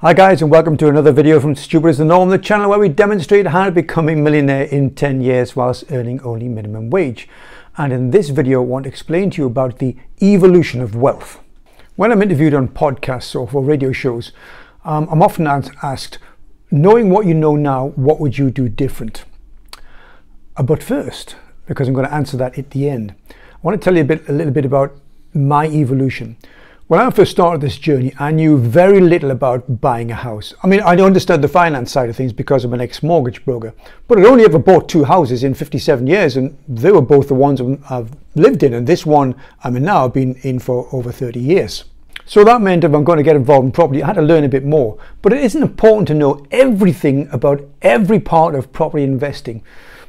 Hi guys, and welcome to another video from Stupid as the Norm, the channel where we demonstrate how to become a millionaire in 10 years whilst earning only minimum wage. And in this video I want to explain to you about the evolution of wealth. When I'm interviewed on podcasts or for radio shows, I'm often asked, knowing what you know now, what would you do different? But first, because I'm going to answer that at the end, I want to tell you a little bit about my evolution. When I first started this journey, I knew very little about buying a house. I mean, I understood the finance side of things because I'm an ex-mortgage broker, but I'd only ever bought two houses in 57 years, and they were both the ones I've lived in, and this one I'm in now I've been in for over 30 years. So that meant if I'm going to get involved in property, I had to learn a bit more. But it isn't important to know everything about every part of property investing.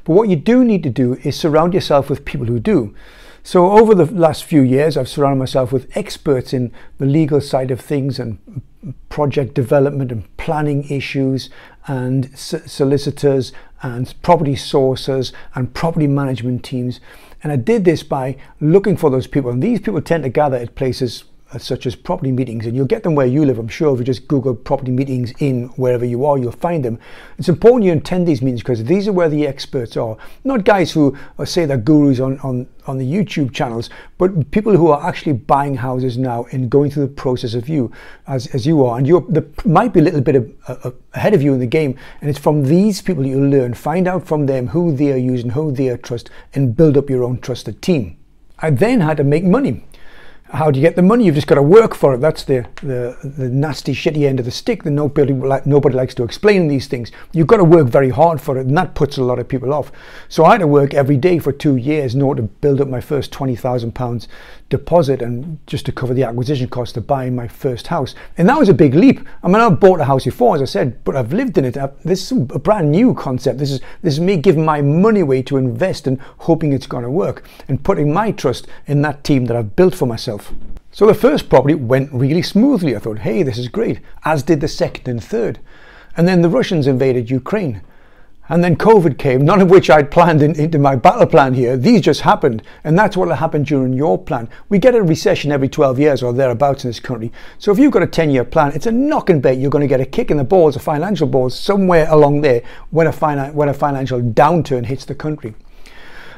But what you do need to do is surround yourself with people who do. So over the last few years, I've surrounded myself with experts in the legal side of things and project development and planning issues and solicitors and property sourcers and property management teams. And I did this by looking for those people. And these people tend to gather at places such as property meetings, and you'll get them where you live. I'm sure if you just Google property meetings in wherever you are, you'll find them. It's important you attend these meetings because these are where the experts are. Not guys who say they're gurus on the YouTube channels, but people who are actually buying houses now and going through the process of you as you are. And there might be a little bit ahead of you in the game, and it's from these people that you'll learn. Find out from them who they are using, who they trust, and build up your own trusted team. I then had to make money. How do you get the money? You've just got to work for it. That's the nasty, shitty end of the stick that nobody likes to explain these things. You've got to work very hard for it, and that puts a lot of people off. So I had to work every day for 2 years in order to build up my first £20,000 deposit, and just to cover the acquisition cost of buying my first house. And that was a big leap. I mean, I've bought a house before, as I said, but I've lived in it. This is a brand new concept. This is me giving my money away to invest and hoping it's going to work, and putting my trust in that team that I've built for myself. So the first property went really smoothly. I thought, hey, this is great, as did the second and third. And then the Russians invaded Ukraine. And then COVID came, none of which I'd planned into my battle plan here. These just happened. And that's what will happen during your plan. We get a recession every 12 years or thereabouts in this country. So if you've got a 10-year plan, it's a knock and bet you're going to get a kick in the balls, a financial balls, somewhere along there when a financial downturn hits the country.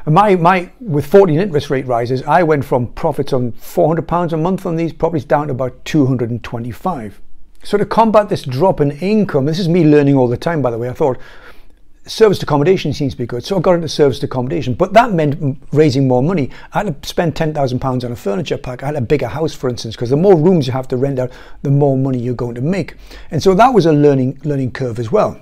With 14 interest rate rises, I went from profits on £400 a month on these properties down to about 225. So to combat this drop in income, this is me learning all the time, by the way, I thought serviced accommodation seems to be good. So I got into serviced accommodation, but that meant raising more money. I had to spend £10,000 on a furniture pack. I had a bigger house, for instance, because the more rooms you have to rent out, the more money you're going to make. And so that was a learning curve as well.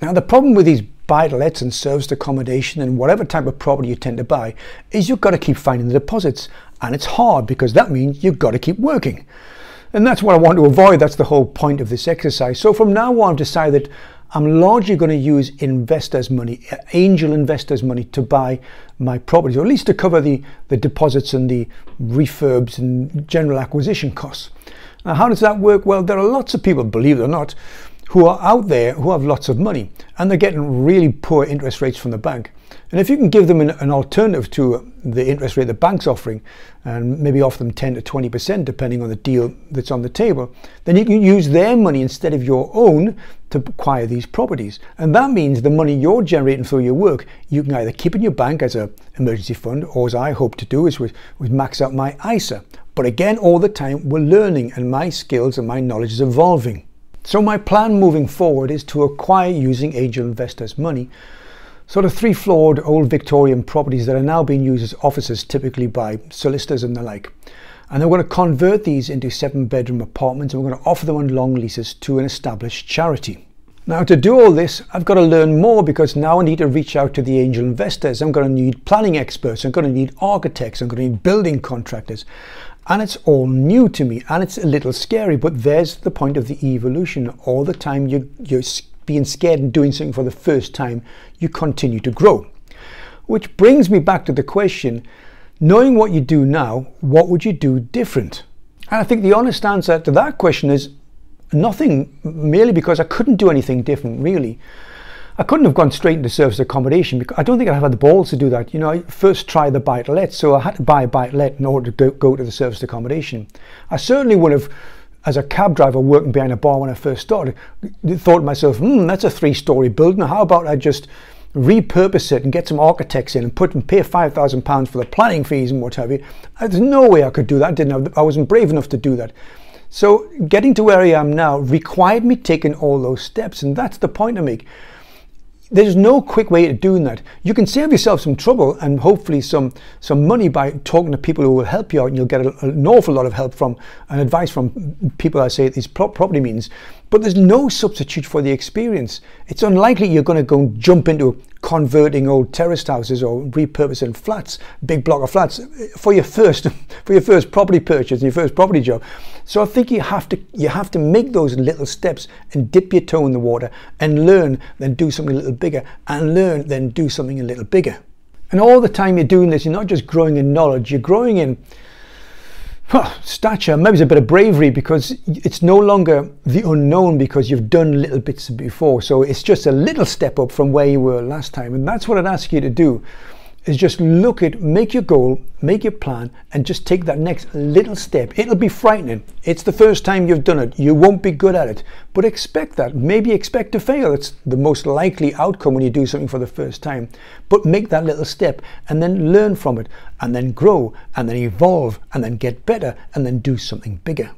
Now the problem with these buy-to-lets and serviced accommodation and whatever type of property you tend to buy is you've got to keep finding the deposits, and it's hard because that means you've got to keep working, and that's what I want to avoid. That's the whole point of this exercise. So from now on I've decided I'm largely going to use investors' money, angel investors' money, to buy my properties, or at least to cover the deposits and the refurbs and general acquisition costs. Now how does that work? Well, there are lots of people, believe it or not, who are out there who have lots of money, and they're getting really poor interest rates from the bank. And if you can give them an alternative to the interest rate the bank's offering, and maybe offer them 10 to 20% depending on the deal that's on the table, then you can use their money instead of your own to acquire these properties. And that means the money you're generating through your work, you can either keep in your bank as an emergency fund, or as I hope to do is max out my ISA. But again, all the time we're learning, and my skills and my knowledge is evolving. So my plan moving forward is to acquire using angel investors' money sort of 3-floored old Victorian properties that are now being used as offices, typically by solicitors and the like. And then we're going to convert these into 7-bedroom apartments, and we're going to offer them on long leases to an established charity. Now to do all this, I've got to learn more, because now I need to reach out to the angel investors. I'm going to need planning experts, I'm going to need architects, I'm going to need building contractors. And it's all new to me, and it's a little scary, but there's the point of the evolution. All the time you're being scared and doing something for the first time, you continue to grow. Which brings me back to the question, knowing what you do now, what would you do different? And I think the honest answer to that question is nothing, merely because I couldn't do anything different, really. I couldn't have gone straight into service accommodation, because I don't think I'd have had the balls to do that. You know, I first tried the buy-to-let, so I had to buy a buy-to-let in order to go to the service accommodation. I certainly would have as a cab driver working behind a bar when I first started, thought to myself, that's a 3-story building. How about I just repurpose it and get some architects in and pay £5,000 for the planning fees and what have you. There's no way I could do that. I wasn't brave enough to do that. So getting to where I am now required me taking all those steps, and that's the point I make. There's no quick way to doing that. You can save yourself some trouble and hopefully some money by talking to people who will help you out, and you'll get an awful lot of help from and advice from people I say at these property meetings. But there's no substitute for the experience. It's unlikely you're going to go and jump into converting old terraced houses or repurposing flats, big block of flats, for your first property purchase and your first property job. So I think you have to make those little steps and dip your toe in the water and learn, then do something a little bigger, and learn, then do something a little bigger. And all the time you're doing this, you're not just growing in knowledge, you're growing in stature, maybe it's a bit of bravery, because it's no longer the unknown because you've done little bits before. So it's just a little step up from where you were last time. And that's what I'd ask you to do, is just make your goal, make your plan, and just take that next little step. It'll be frightening. It's the first time you've done it. You won't be good at it, but expect that. Maybe expect to fail. It's the most likely outcome when you do something for the first time. But make that little step and then learn from it, and then grow, and then evolve, and then get better, and then do something bigger.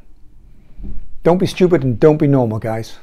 Don't be stupid and don't be normal, guys.